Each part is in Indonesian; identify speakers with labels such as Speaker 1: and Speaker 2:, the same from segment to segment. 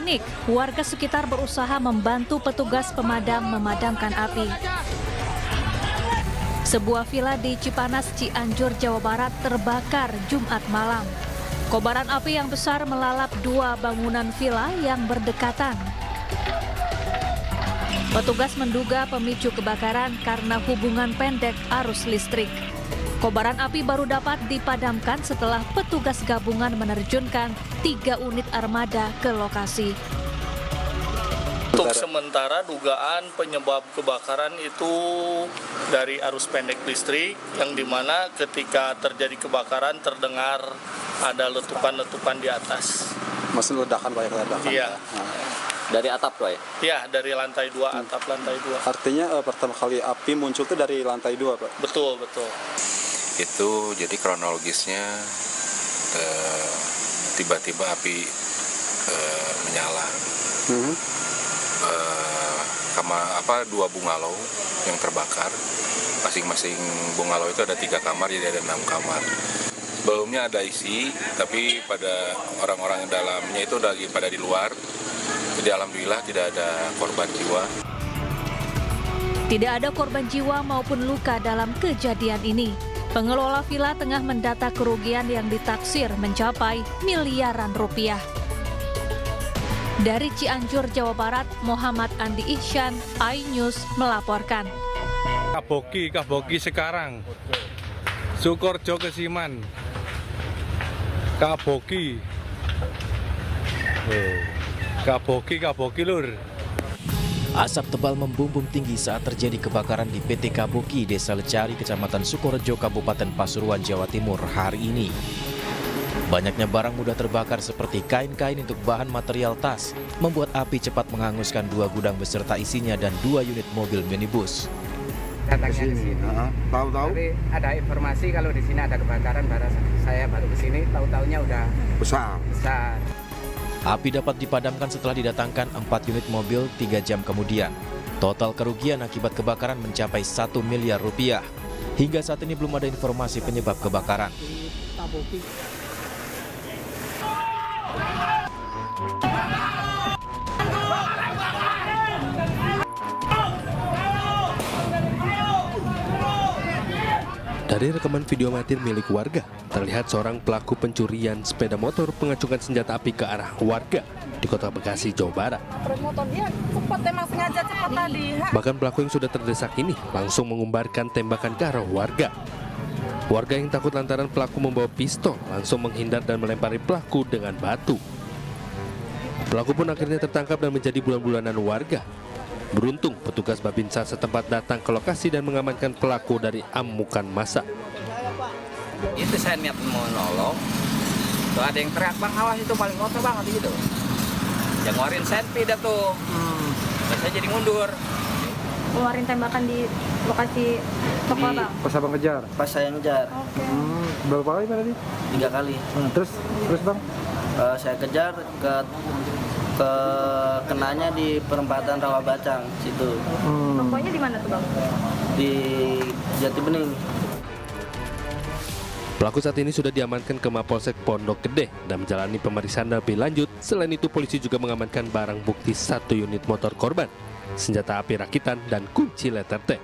Speaker 1: panik, warga sekitar berusaha membantu petugas pemadam memadamkan api. Sebuah villa di Cipanas, Cianjur, Jawa Barat terbakar Jumat malam. Kobaran api yang besar melalap 2 bangunan villa yang berdekatan. Petugas menduga pemicu kebakaran karena hubungan pendek arus listrik. Kobaran api baru dapat dipadamkan setelah petugas gabungan menerjunkan 3 unit armada ke lokasi.
Speaker 2: Untuk sementara dugaan penyebab kebakaran itu dari arus pendek listrik, yang dimana ketika terjadi kebakaran terdengar ada letupan-letupan di atas.
Speaker 3: Maksud ledakan banyak ledakan?
Speaker 2: Iya.
Speaker 4: Dari atap Pak ya?
Speaker 2: Iya, dari lantai 2, atap lantai 2.
Speaker 3: Artinya pertama kali api muncul itu dari lantai 2, Pak?
Speaker 2: Betul, betul.
Speaker 5: Itu jadi kronologisnya tiba-tiba api menyala. Dua bungalow yang terbakar. Masing-masing bungalow itu ada 3 kamar, jadi ada 6 kamar. Sebelumnya ada isi, tapi pada orang-orang yang dalamnya itu lagi pada di luar. Jadi alhamdulillah tidak ada korban jiwa.
Speaker 1: Tidak ada korban jiwa maupun luka dalam kejadian ini. Pengelola villa tengah mendata kerugian yang ditaksir mencapai miliaran rupiah. Dari Cianjur, Jawa Barat, Muhammad Andi Ihsan, iNews melaporkan.
Speaker 6: Kaboki sekarang. Sukorjo ke Siman. Kaboki lur.
Speaker 7: Asap tebal membumbung tinggi saat terjadi kebakaran di PT Kaboki, Desa Lecari, Kecamatan Sukorejo, Kabupaten Pasuruan, Jawa Timur hari ini. Banyaknya barang mudah terbakar seperti kain-kain untuk bahan material tas, membuat api cepat menghanguskan 2 gudang beserta isinya dan 2 unit mobil minibus.
Speaker 8: Datangnya ke sini.
Speaker 3: Tahu-tahu?
Speaker 8: Tapi ada informasi kalau di sini ada kebakaran, saya baru ke sini, tahu-taunya udah besar.
Speaker 7: Api dapat dipadamkan setelah didatangkan 4 unit mobil 3 jam kemudian. Total kerugian akibat kebakaran mencapai 1 miliar rupiah. Hingga saat ini belum ada informasi penyebab kebakaran.
Speaker 9: Dari rekaman video amatir milik warga, terlihat seorang pelaku pencurian sepeda motor mengacungkan senjata api ke arah warga di Kota Bekasi, Jawa Barat.
Speaker 10: Motor dia cepat, emang sengaja cepat tadi.
Speaker 9: Bahkan pelaku yang sudah terdesak ini langsung mengumbarkan tembakan ke arah warga. Warga yang takut lantaran pelaku membawa pistol langsung menghindar dan melempari pelaku dengan batu. Pelaku pun akhirnya tertangkap dan menjadi bulan-bulanan warga. Beruntung petugas Babinsa setempat datang ke lokasi dan mengamankan pelaku dari amukan massa.
Speaker 8: Itu saya niat mau nolong. Tuh ada yang teriak, "Bang, awas itu paling kotor banget," gitu. Yang ngeluarin senpi dah tuh. Saya jadi mundur.
Speaker 10: Ngeluarin tembakan di lokasi toko Bang.
Speaker 3: Pas abang kejar?
Speaker 4: Pas saya ngejar.
Speaker 10: Oke.
Speaker 3: Berapa kali tadi?
Speaker 4: 3 kali.
Speaker 3: Terus Bang?
Speaker 4: Saya kejar ke kenanya di perempatan Rawabacang situ.
Speaker 10: Tokonya di mana tuh Bang?
Speaker 4: Di Jati Bening.
Speaker 9: Pelaku saat ini sudah diamankan ke Mapolsek Pondok Gede dan menjalani pemeriksaan lebih lanjut. Selain itu, polisi juga mengamankan barang bukti 1 unit motor korban, senjata api rakitan, dan kunci letter T.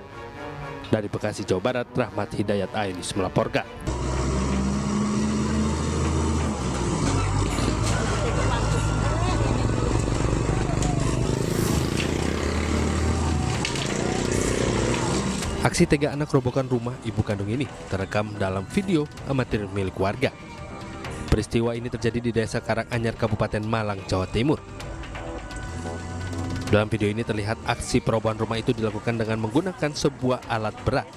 Speaker 9: Dari Bekasi, Jawa Barat, Rahmat Hidayat, iNews melaporkan. Aksi tega anak robohkan rumah ibu kandung ini terekam dalam video amatir milik warga. Peristiwa ini terjadi di Desa Karanganyar, Kabupaten Malang, Jawa Timur. Dalam video ini terlihat aksi perobohan rumah itu dilakukan dengan menggunakan sebuah alat berat.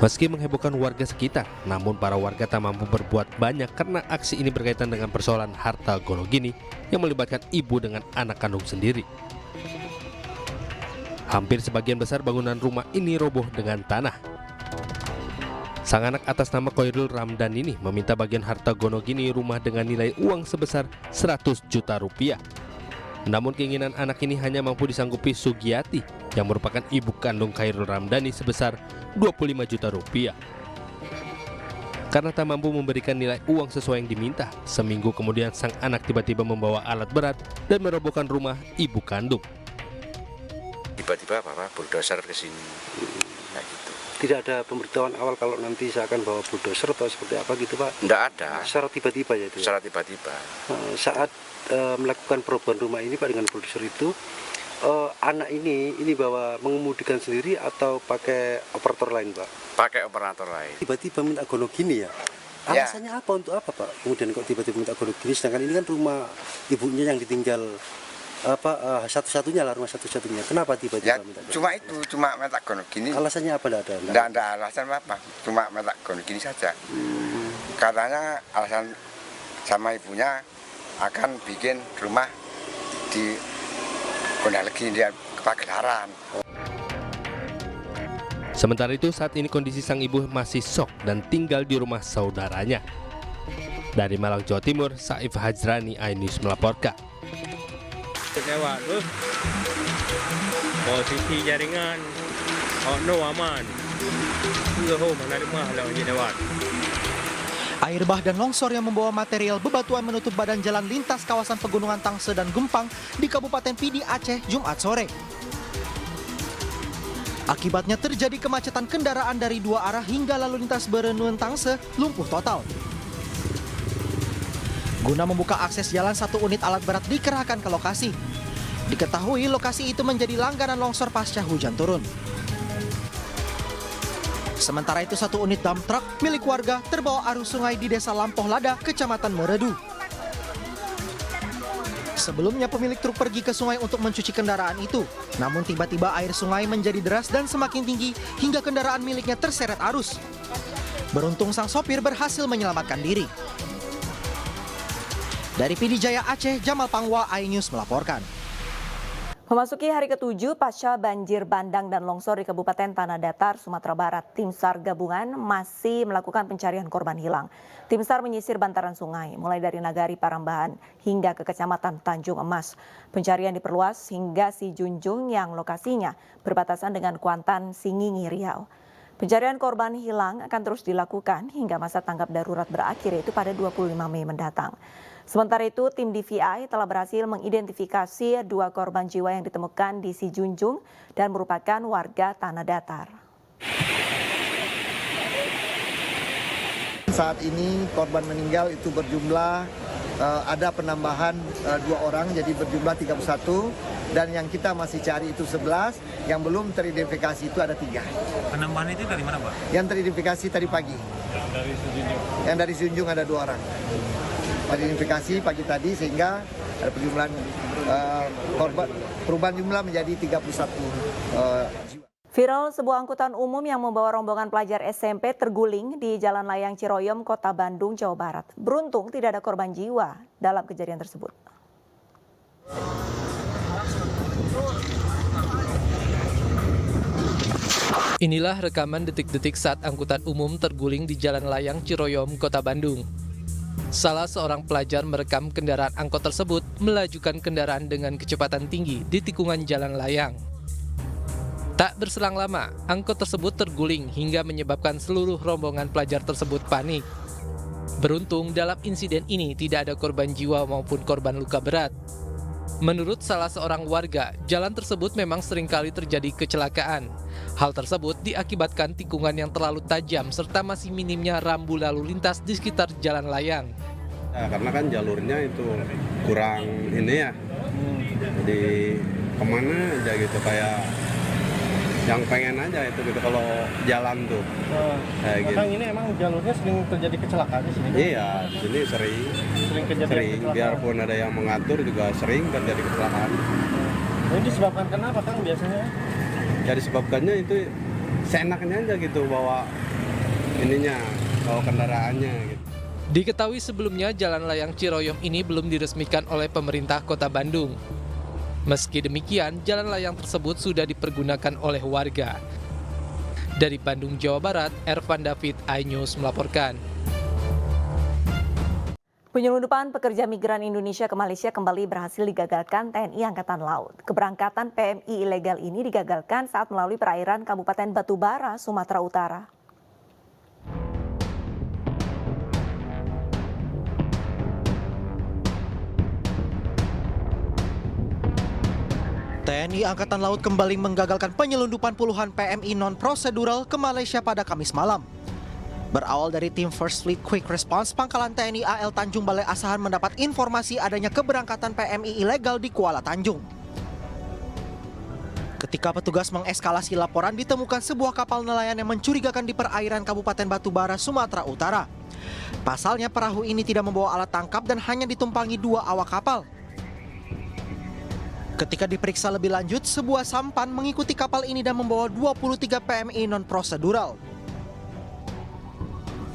Speaker 9: Meski menghebohkan warga sekitar, namun para warga tak mampu berbuat banyak karena aksi ini berkaitan dengan persoalan harta gono gini yang melibatkan ibu dengan anak kandung sendiri. Hampir sebagian besar bangunan rumah ini roboh dengan tanah. Sang anak atas nama Khairul Ramdan ini meminta bagian harta gono gini rumah dengan nilai uang sebesar 100 juta rupiah. Namun keinginan anak ini hanya mampu disanggupi Sugiyati yang merupakan ibu kandung Khairul Ramdani sebesar 25 juta rupiah. karena tak mampu memberikan nilai uang sesuai yang diminta. Seminggu kemudian sang anak tiba-tiba membawa alat berat dan merobohkan rumah ibu kandung.
Speaker 11: Tiba-tiba papa bulldozer ke sini. Nah, gitu.
Speaker 12: Tidak ada pemberitahuan awal kalau nanti saya akan bawa bulldozer atau seperti apa gitu Pak?
Speaker 11: Tidak ada.
Speaker 12: Secara tiba-tiba ya itu?
Speaker 11: Secara tiba-tiba.
Speaker 12: Saat melakukan perubahan rumah ini Pak dengan bulldozer itu, anak ini bawa mengemudikan sendiri atau pakai operator lain Pak?
Speaker 11: Pakai operator lain.
Speaker 12: Tiba-tiba minta gonogini ya? Alasannya apa, untuk apa Pak? Kemudian kok tiba-tiba minta gonogini, sedangkan ini kan rumah ibunya yang ditinggal satu-satunya lah, rumah satu-satunya. Kenapa tiba-tiba minta gonogini?
Speaker 11: Cuma itu, cuma minta gonogini.
Speaker 12: Alasannya apa? Tidak
Speaker 11: ada alasan apa, cuma minta gonogini saja. Katanya alasan sama ibunya akan bikin rumah di Gondalegi, dia Pagelaran.
Speaker 9: Sementara itu saat ini kondisi sang ibu masih shock dan tinggal di rumah saudaranya. Dari Malang, Jawa Timur, Saif Hajrani, iNews melaporkan.
Speaker 6: Lewat tuh posisi jaringan aman.
Speaker 13: Air bah dan longsor yang membawa material bebatuan menutup badan jalan lintas kawasan pegunungan Tangsel dan Gempang di Kabupaten Pidi, Aceh, Jumat sore. Akibatnya terjadi kemacetan kendaraan dari dua arah hingga lalu lintas Berenuen Tangsel lumpuh total. Guna membuka akses jalan, satu unit alat berat dikerahkan ke lokasi. Diketahui lokasi itu menjadi langganan longsor pasca hujan turun. Sementara itu satu unit dump truck milik warga terbawa arus sungai di Desa Lampoh Lada, Kecamatan Meredu. Sebelumnya pemilik truk pergi ke sungai untuk mencuci kendaraan itu. Namun tiba-tiba air sungai menjadi deras dan semakin tinggi hingga kendaraan miliknya terseret arus. Beruntung sang sopir berhasil menyelamatkan diri. Dari Pidi Jaya, Aceh, Jamal Pangwa, iNews melaporkan.
Speaker 14: Memasuki hari ke-7 pasca banjir bandang dan longsor di Kabupaten Tanah Datar, Sumatera Barat, tim SAR gabungan masih melakukan pencarian korban hilang. Tim SAR menyisir bantaran sungai, mulai dari Nagari Parambahan hingga ke Kecamatan Tanjung Emas. Pencarian diperluas hingga Sijunjung yang lokasinya berbatasan dengan Kuantan, Singingi, Riau. Pencarian korban hilang akan terus dilakukan hingga masa tanggap darurat berakhir, yaitu pada 25 Mei mendatang. Sementara itu, tim DVI telah berhasil mengidentifikasi 2 korban jiwa yang ditemukan di Sijunjung dan merupakan warga Tanah Datar.
Speaker 15: Saat ini korban meninggal itu berjumlah ada penambahan 2 orang, jadi berjumlah 31, dan yang kita masih cari itu 11, yang belum teridentifikasi itu ada 3.
Speaker 16: Penambahan itu dari mana Pak?
Speaker 15: Yang teridentifikasi tadi pagi.
Speaker 16: Dari Sijunjung?
Speaker 15: Yang dari Sijunjung ada 2 orang. Identifikasi pagi tadi sehingga ada penjumlahan korban, perubahan jumlah menjadi 31 jiwa.
Speaker 14: Viral, sebuah angkutan umum yang membawa rombongan pelajar SMP terguling di Jalan Layang Ciroyom, Kota Bandung, Jawa Barat. Beruntung tidak ada korban jiwa dalam kejadian tersebut.
Speaker 17: Inilah rekaman detik-detik saat angkutan umum terguling di Jalan Layang Ciroyom, Kota Bandung. Salah seorang pelajar merekam kendaraan angkot tersebut melajukan kendaraan dengan kecepatan tinggi di tikungan jalan layang. Tak berselang lama, angkot tersebut terguling hingga menyebabkan seluruh rombongan pelajar tersebut panik. Beruntung dalam insiden ini tidak ada korban jiwa maupun korban luka berat. Menurut salah seorang warga, jalan tersebut memang seringkali terjadi kecelakaan. Hal tersebut diakibatkan tikungan yang terlalu tajam serta masih minimnya rambu lalu lintas di sekitar jalan layang.
Speaker 3: Ya, karena kan jalurnya itu kurang ini ya, jadi kemana aja gitu, kayak yang pengen aja itu gitu kalau jalan tuh. Kayak gitu.
Speaker 16: Ini emang jalurnya sering terjadi kecelakaan di sini?
Speaker 3: Iya, di sini sering. Biarpun ada yang mengatur juga sering terjadi kecelakaan.
Speaker 16: Ini disebabkan kenapa Kang biasanya?
Speaker 3: Ya disebabkannya itu seenaknya aja gitu bawa kendaraannya gitu.
Speaker 17: Diketahui sebelumnya Jalan Layang Ciroyom ini belum diresmikan oleh pemerintah Kota Bandung. Meski demikian, jalan layang tersebut sudah dipergunakan oleh warga. Dari Bandung, Jawa Barat, Ervan David, iNews melaporkan.
Speaker 14: Penyelundupan pekerja migran Indonesia ke Malaysia kembali berhasil digagalkan TNI Angkatan Laut. Keberangkatan PMI ilegal ini digagalkan saat melalui perairan Kabupaten Batubara, Sumatera Utara.
Speaker 13: TNI Angkatan Laut kembali menggagalkan penyelundupan puluhan PMI non-prosedural ke Malaysia pada Kamis malam. Berawal dari tim First Fleet Quick Response, Pangkalan TNI AL Tanjung Balai Asahan mendapat informasi adanya keberangkatan PMI ilegal di Kuala Tanjung. Ketika petugas mengeskalasi laporan, ditemukan sebuah kapal nelayan yang mencurigakan di perairan Kabupaten Batubara, Sumatera Utara. Pasalnya perahu ini tidak membawa alat tangkap dan hanya ditumpangi 2 awak kapal. Ketika diperiksa lebih lanjut, sebuah sampan mengikuti kapal ini dan membawa 23 PMI non-prosedural.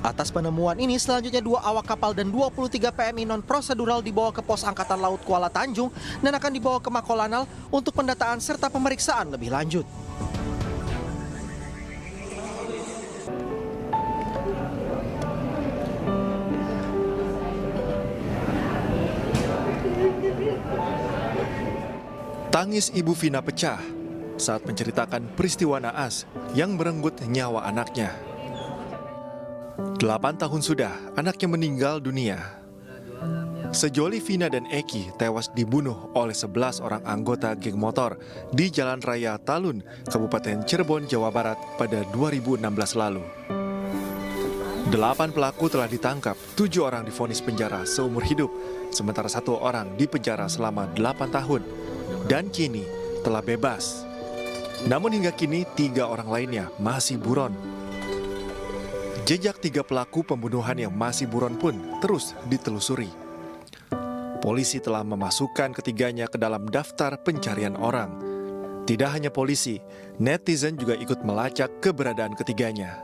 Speaker 13: Atas penemuan ini, selanjutnya 2 awak kapal dan 23 PMI non-prosedural dibawa ke Pos Angkatan Laut Kuala Tanjung dan akan dibawa ke Makolanal untuk pendataan serta pemeriksaan lebih lanjut.
Speaker 18: Tangis Ibu Vina pecah saat menceritakan peristiwa naas yang merenggut nyawa anaknya. 8 tahun sudah anaknya meninggal dunia. Sejoli Vina dan Eki tewas dibunuh oleh 11 orang anggota geng motor di Jalan Raya Talun, Kabupaten Cirebon, Jawa Barat pada 2016 lalu. 8 pelaku telah ditangkap, 7 orang divonis penjara seumur hidup, sementara 1 orang dipenjara selama 8 tahun. Dan kini telah bebas. Namun hingga kini 3 orang lainnya masih buron. Jejak 3 pelaku pembunuhan yang masih buron pun terus ditelusuri. Polisi telah memasukkan ketiganya ke dalam daftar pencarian orang. Tidak hanya polisi, netizen juga ikut melacak keberadaan ketiganya.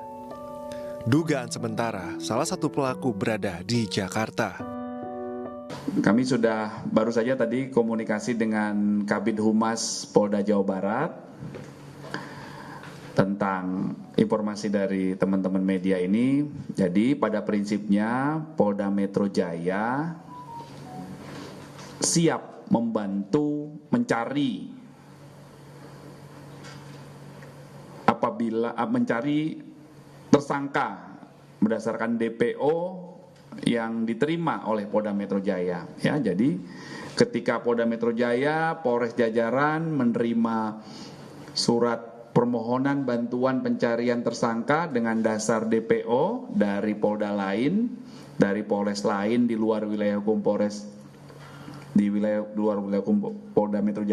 Speaker 18: Dugaan sementara, salah satu pelaku berada di Jakarta.
Speaker 19: Kami sudah baru saja tadi komunikasi dengan Kabid Humas Polda Jawa Barat tentang informasi dari teman-teman media ini. Jadi pada prinsipnya Polda Metro Jaya siap membantu mencari apabila mencari tersangka berdasarkan DPO yang diterima oleh Polda Metro Jaya. Ya, jadi ketika Polda Metro Jaya, Polres Jajaran menerima surat permohonan bantuan pencarian tersangka dengan dasar DPO dari Polda lain, dari Polres lain di luar wilayah hukum Polres, di luar wilayah hukum Polda Metro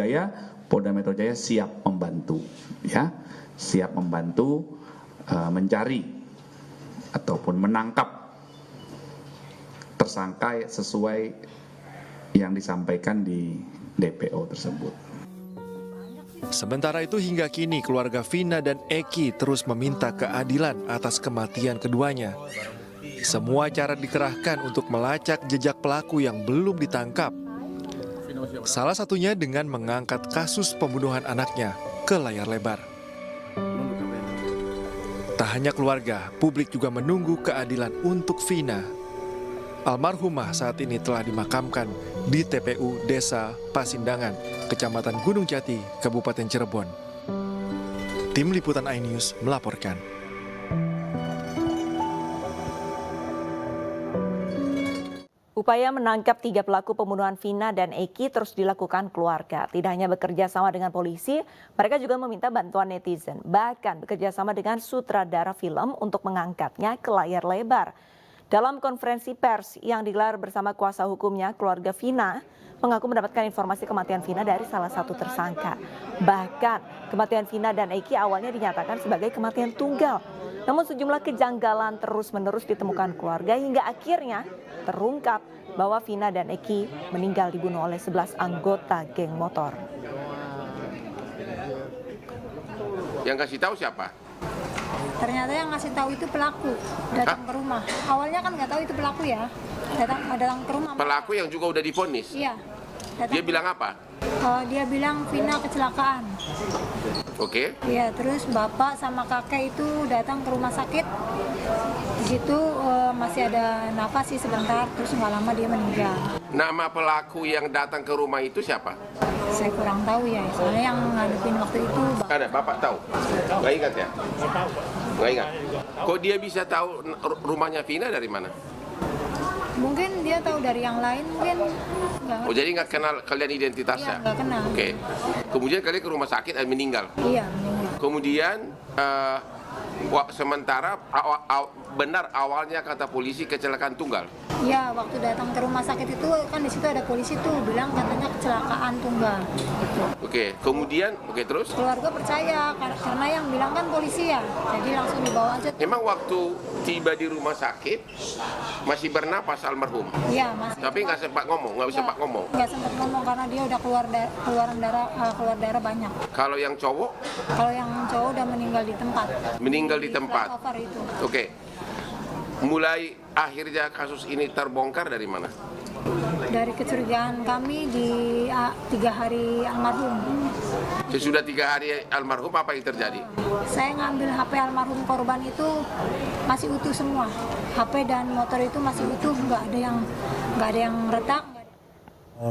Speaker 19: Metro Jaya siap membantu, ya, siap membantu mencari ataupun menangkap tersangka sesuai yang disampaikan di DPO tersebut.
Speaker 18: Sementara itu hingga kini keluarga Vina dan Eki terus meminta keadilan atas kematian keduanya. Semua cara dikerahkan untuk melacak jejak pelaku yang belum ditangkap. Salah satunya dengan mengangkat kasus pembunuhan anaknya ke layar lebar. Tak hanya keluarga, publik juga menunggu keadilan untuk Vina. Almarhumah saat ini telah dimakamkan di TPU Desa Pasindangan, Kecamatan Gunung Jati, Kabupaten Cirebon. Tim Liputan iNews melaporkan.
Speaker 14: Upaya menangkap 3 pelaku pembunuhan Vina dan Eki terus dilakukan keluarga. Tidak hanya bekerja sama dengan polisi, mereka juga meminta bantuan netizen. Bahkan bekerja sama dengan sutradara film untuk mengangkatnya ke layar lebar. Dalam konferensi pers yang digelar bersama kuasa hukumnya, keluarga Vina mengaku mendapatkan informasi kematian Vina dari salah satu tersangka. Bahkan kematian Vina dan Eki awalnya dinyatakan sebagai kematian tunggal. Namun sejumlah kejanggalan terus-menerus ditemukan keluarga hingga akhirnya terungkap bahwa Vina dan Eki meninggal dibunuh oleh 11 anggota geng motor.
Speaker 20: Yang kasih tahu siapa?
Speaker 10: Ternyata yang ngasih tahu itu pelaku datang ke rumah. Awalnya kan nggak tahu itu pelaku ya. Datang ke rumah.
Speaker 20: Pelaku yang juga udah divonis.
Speaker 10: Iya.
Speaker 20: Dia bilang apa?
Speaker 10: Dia bilang Vina kecelakaan.
Speaker 20: Oke.
Speaker 10: Iya, terus bapak sama kakek itu datang ke rumah sakit. Di situ masih ada nafas sih sebentar, terus nggak lama dia meninggal.
Speaker 20: Nama pelaku yang datang ke rumah itu siapa?
Speaker 10: Saya kurang tahu ya, soalnya yang ngadepin waktu itu.
Speaker 20: Ada, bapak tahu? Nggak ingat ya? Nggak ingat. Kok dia bisa tahu rumahnya Vina dari mana?
Speaker 10: Mungkin dia tahu dari yang lain, mungkin nggak.
Speaker 20: Oh, jadi nggak kenal kalian identitasnya?
Speaker 10: Iya, nggak kenal.
Speaker 20: Oke. Kemudian kalian ke rumah sakit dan meninggal?
Speaker 10: Iya, meninggal.
Speaker 20: Kemudian sementara benar awalnya kata polisi kecelakaan tunggal?
Speaker 10: Iya, waktu datang ke rumah sakit itu kan di situ ada polisi tuh bilang katanya kecelakaan tunggal. Gitu.
Speaker 20: Oke, kemudian terus?
Speaker 10: Keluarga percaya karena yang bilang kan polisi ya, jadi langsung dibawa aja.
Speaker 20: Memang waktu tiba di rumah sakit masih bernapas almarhum?
Speaker 10: Iya, masih.
Speaker 20: Tapi nggak sempat ngomong, nggak sempat ngomong?
Speaker 10: Nggak sempat ngomong karena dia udah keluar darah banyak.
Speaker 20: Kalau yang cowok?
Speaker 10: Kalau yang cowok udah meninggal di tempat.
Speaker 20: Meninggal di tempat?
Speaker 10: Itu.
Speaker 20: Oke. Mulai akhirnya kasus ini terbongkar dari mana?
Speaker 10: Dari kecurigaan kami di 3 hari almarhum.
Speaker 20: Sesudah 3 hari almarhum apa yang terjadi?
Speaker 10: Saya ngambil HP almarhum korban itu masih utuh semua. HP dan motor itu masih utuh, nggak ada yang retak.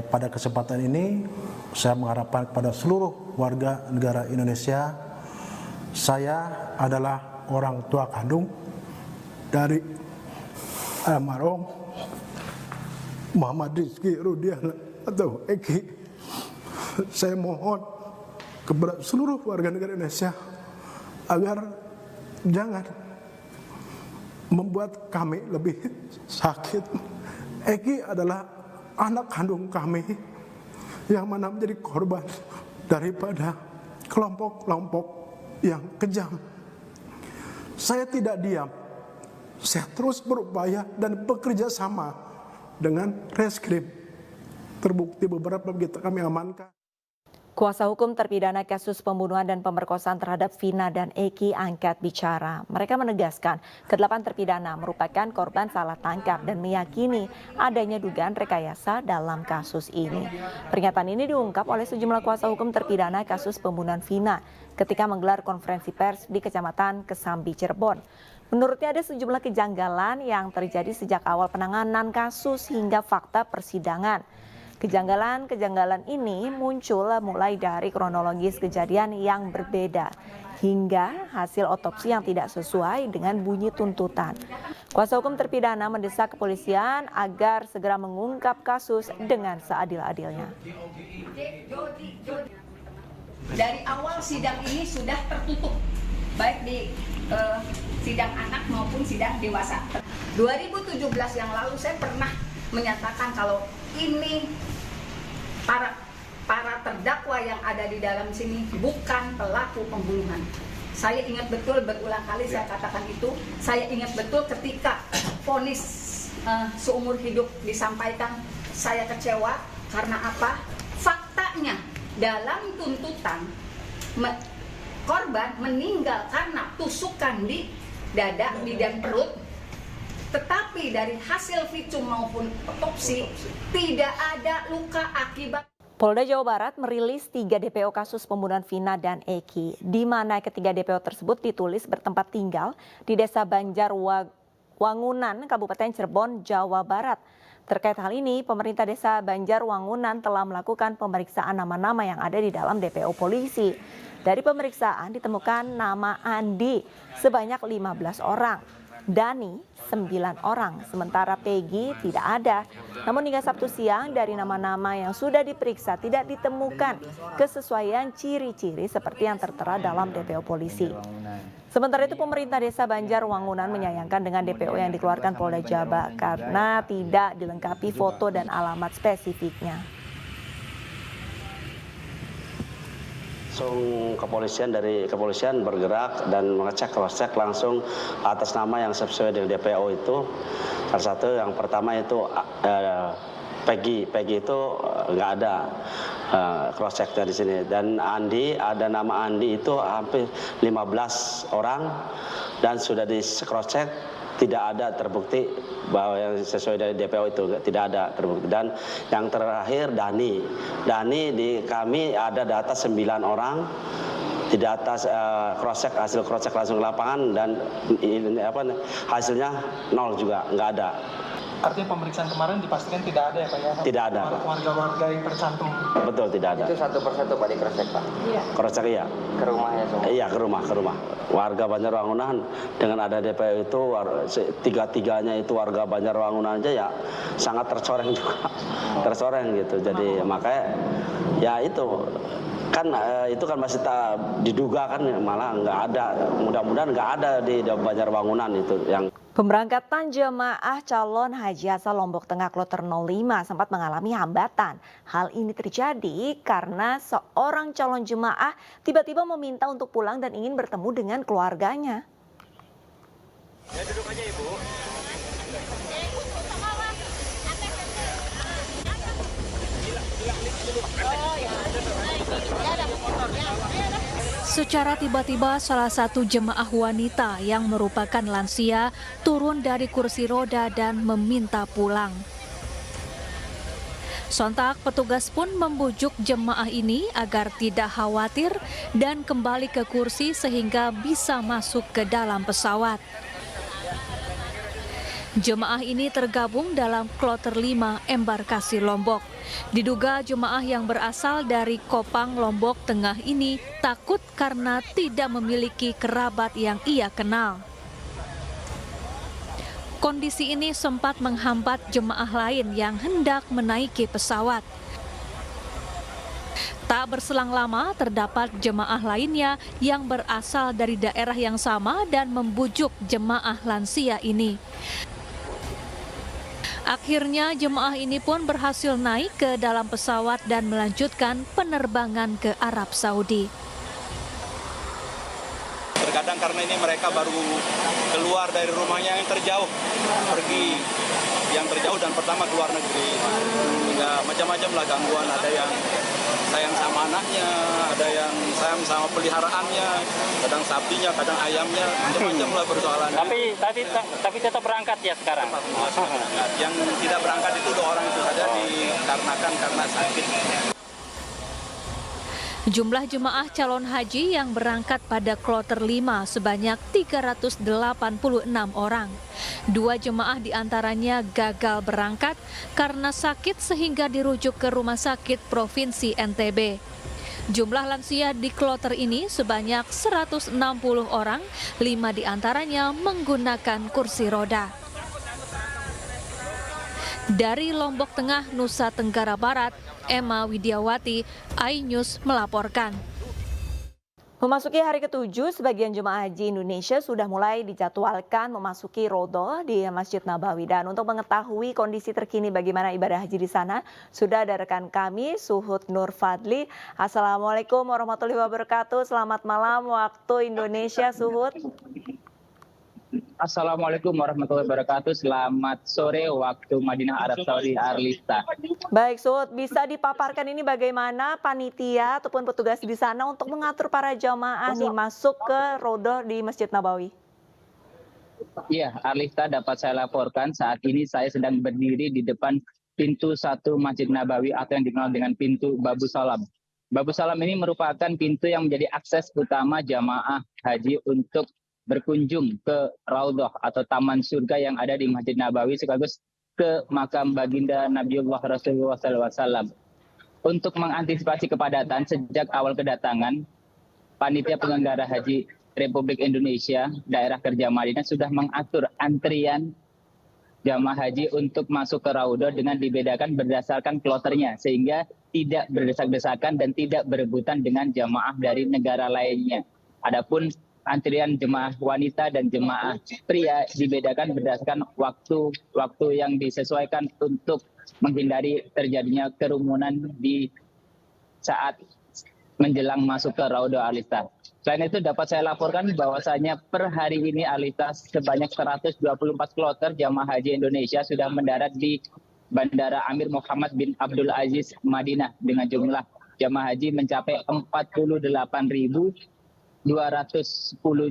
Speaker 21: Pada kesempatan ini saya mengharapkan kepada seluruh warga negara Indonesia, saya adalah orang tua kandung dari almarhum Muhammad Rizky Rudiana atau Eki. Saya mohon kepada seluruh warga negara Indonesia agar jangan membuat kami lebih sakit. Eki adalah anak kandung kami yang mana menjadi korban daripada kelompok-kelompok yang kejam. Saya tidak diam. Saya terus berupaya dan bekerja sama dengan reskrim. Terbukti beberapa begitu kami amankan.
Speaker 14: Kuasa hukum terpidana kasus pembunuhan dan pemerkosaan terhadap Vina dan Eki angkat bicara. Mereka menegaskan ke-8 terpidana merupakan korban salah tangkap dan meyakini adanya dugaan rekayasa dalam kasus ini. Pernyataan ini diungkap oleh sejumlah kuasa hukum terpidana kasus pembunuhan Vina ketika menggelar konferensi pers di Kecamatan Kesambi, Cirebon. Menurutnya ada sejumlah kejanggalan yang terjadi sejak awal penanganan kasus hingga fakta persidangan. Kejanggalan ini muncul mulai dari kronologis kejadian yang berbeda hingga hasil otopsi yang tidak sesuai dengan bunyi tuntutan. Kuasa hukum terpidana mendesak kepolisian agar segera mengungkap kasus dengan seadil-adilnya.
Speaker 22: Dari awal sidang ini sudah tertutup, baik di sidang anak maupun sidang dewasa. 2017 yang lalu saya pernah menyatakan kalau ini para terdakwa yang ada di dalam sini bukan pelaku pembunuhan. Saya ingat betul, berulang kali saya katakan itu. Saya ingat betul ketika vonis seumur hidup disampaikan, saya kecewa karena apa? Faktanya dalam tuntutan korban meninggal karena tusukan di dada, dan perut, tetapi dari hasil visum maupun otopsi tidak ada luka akibat.
Speaker 14: Polda Jawa Barat merilis 3 DPO kasus pembunuhan Vina dan Eki, di mana ketiga DPO tersebut ditulis bertempat tinggal di Desa Banjar Wangunan, Kabupaten Cirebon, Jawa Barat. Terkait hal ini, pemerintah Desa Banjar Wangunan telah melakukan pemeriksaan nama-nama yang ada di dalam DPO polisi. Dari pemeriksaan ditemukan nama Andi sebanyak 15 orang, Dani 9 orang, sementara Peggy tidak ada. Namun hingga Sabtu siang dari nama-nama yang sudah diperiksa tidak ditemukan kesesuaian ciri-ciri seperti yang tertera dalam DPO polisi. Sementara itu pemerintah Desa Banjar Wangunan menyayangkan dengan DPO yang dikeluarkan Polda Jabar karena tidak dilengkapi foto dan alamat spesifiknya.
Speaker 23: Dari kepolisian bergerak dan mengecek cross-check langsung atas nama yang sesuai dengan DPO itu. Salah satu yang pertama itu Peggy itu nggak ada cross-checknya di sini. Dan Andi, ada nama Andi itu hampir 15 orang dan sudah di cross-check tidak ada terbukti bahwa yang sesuai dari DPO itu, tidak ada terbukti. Dan yang terakhir Dani di kami ada data 9 orang, tidak atas hasil cross check langsung ke lapangan dan hasilnya 0 juga, nggak ada.
Speaker 1: Artinya pemeriksaan kemarin dipastikan tidak ada ya Pak ya?
Speaker 23: Tidak ada.
Speaker 1: Warga-warga yang tercantum.
Speaker 23: Betul, tidak ada.
Speaker 8: Itu satu persatu Pak di-cross-check Pak?
Speaker 23: Iya. Cross-check iya.
Speaker 8: Ke rumahnya semua?
Speaker 23: Iya, ke rumah. Warga Banjarwangunan dengan ada DPO itu, tiga-tiganya itu warga Banjarwangunan aja ya sangat tercoreng juga. Tercoreng gitu. Jadi makanya ya itu kan masih diduga kan malah nggak ada, mudah-mudahan nggak ada di Banjarwangunan itu yang.
Speaker 14: Pemberangkatan jemaah calon haji asal Lombok Tengah Kloter 05 sempat mengalami hambatan. Hal ini terjadi karena seorang calon jemaah tiba-tiba meminta untuk pulang dan ingin bertemu dengan keluarganya.
Speaker 6: Ya duduk aja Ibu.
Speaker 2: Secara tiba-tiba salah satu jemaah wanita yang merupakan lansia turun dari kursi roda dan meminta pulang. Sontak petugas pun membujuk jemaah ini agar tidak khawatir dan kembali ke kursi sehingga bisa masuk ke dalam pesawat. Jemaah ini tergabung dalam Kloter 5 embarkasi Lombok. Diduga jemaah yang berasal dari Kopang, Lombok Tengah ini takut karena tidak memiliki kerabat yang ia kenal. Kondisi ini sempat menghambat jemaah lain yang hendak menaiki pesawat. Tak berselang lama terdapat jemaah lainnya yang berasal dari daerah yang sama dan membujuk jemaah lansia ini. Akhirnya jemaah ini pun berhasil naik ke dalam pesawat dan melanjutkan penerbangan ke Arab Saudi.
Speaker 5: Terkadang karena ini mereka baru keluar dari rumahnya yang terjauh, pergi yang terjauh dan pertama keluar negeri. Hingga macam-macam lah gangguan, ada yang sayang sama anaknya, ada yang sayang sama peliharaannya, kadang sapinya, kadang ayamnya, macam-macam lah persoalan.
Speaker 24: Tapi tetap berangkat ya sekarang?
Speaker 5: Berangkat. Yang tidak berangkat itu 2 orang itu saja dikarenakan karena sakit.
Speaker 2: Jumlah jemaah calon haji yang berangkat pada Kloter 5 sebanyak 386 orang. 2 jemaah diantaranya gagal berangkat karena sakit sehingga dirujuk ke Rumah Sakit Provinsi NTB. Jumlah lansia di kloter ini sebanyak 160 orang, 5 diantaranya menggunakan kursi roda. Dari Lombok Tengah, Nusa Tenggara Barat, Emma Widiawati, iNews melaporkan.
Speaker 14: Memasuki hari ke-7, sebagian jemaah haji Indonesia sudah mulai dijadwalkan memasuki Rodo di Masjid Nabawi. Dan untuk mengetahui kondisi terkini bagaimana ibadah haji di sana, sudah ada rekan kami, Suhud Nur Fadli. Assalamualaikum warahmatullahi wabarakatuh. Selamat malam waktu Indonesia, Suhud.
Speaker 24: Assalamualaikum warahmatullahi wabarakatuh. Selamat sore waktu Madinah Arab Saudi, Arlista.
Speaker 14: Baik, Suhud, bisa dipaparkan ini bagaimana panitia ataupun petugas di sana untuk mengatur para jamaah nih masuk ke Rodo di Masjid Nabawi?
Speaker 24: Iya, Arlista, dapat saya laporkan saat ini saya sedang berdiri di depan pintu 1 Masjid Nabawi atau yang dikenal dengan pintu Babu Salam. Babu Salam ini merupakan pintu yang menjadi akses utama jamaah haji untuk berkunjung ke Raudhah atau Taman Surga yang ada di Masjid Nabawi sekaligus ke makam baginda Nabiullah Rasulullah SAW. Untuk mengantisipasi kepadatan sejak awal kedatangan, Panitia Penyelenggara Haji Republik Indonesia Daerah Kerja Madinah sudah mengatur antrian jamaah haji untuk masuk ke Raudhah dengan dibedakan berdasarkan kloternya sehingga tidak berdesak-desakan dan tidak berebutan dengan jamaah dari negara lainnya. Adapun antrian jemaah wanita dan jemaah pria dibedakan berdasarkan waktu yang disesuaikan untuk menghindari terjadinya kerumunan di saat menjelang masuk ke Raudhah, Arlista. Selain itu dapat saya laporkan bahwasanya per hari ini Arlista sebanyak 124 kloter jamaah haji Indonesia sudah mendarat di Bandara Amir Muhammad bin Abdul Aziz Madinah dengan jumlah jamaah haji mencapai 48.210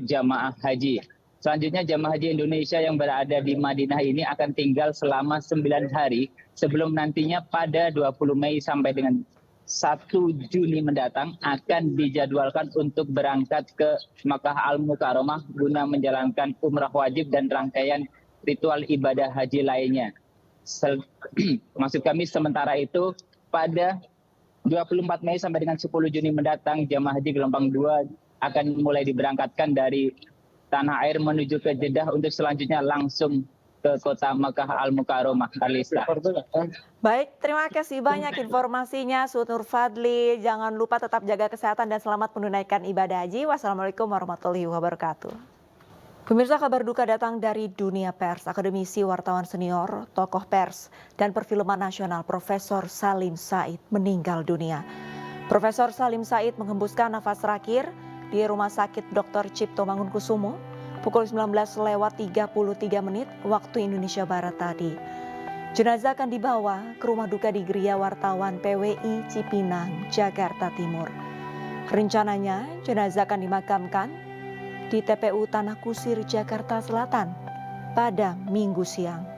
Speaker 24: jamaah haji. Selanjutnya jamaah haji Indonesia yang berada di Madinah ini akan tinggal selama 9 hari sebelum nantinya pada 20 Mei sampai dengan 1 Juni mendatang akan dijadwalkan untuk berangkat ke Makkah Al-Mukarramah guna menjalankan umrah wajib dan rangkaian ritual ibadah haji lainnya. Maksud kami sementara itu pada 24 Mei sampai dengan 10 Juni mendatang jemaah haji gelombang 2 akan mulai diberangkatkan dari tanah air menuju ke Jeddah untuk selanjutnya langsung ke kota Makkah Al-Mukarramah.
Speaker 14: Baik, terima kasih banyak informasinya Sutur Fadli. Jangan lupa tetap jaga kesehatan dan selamat menunaikan ibadah haji. Wassalamualaikum warahmatullahi wabarakatuh. Pemirsa, kabar duka datang dari dunia pers. Akademisi wartawan senior, tokoh pers, dan perfilman nasional Profesor Salim Said meninggal dunia. Profesor Salim Said menghembuskan nafas terakhir di Rumah Sakit Dr. Cipto Mangunkusumo pukul 19:33 waktu Indonesia Barat tadi. Jenazah akan dibawa ke rumah duka di Geria Wartawan PWI Cipinang, Jakarta Timur. Rencananya jenazah akan dimakamkan di TPU Tanah Kusir, Jakarta Selatan pada Minggu siang.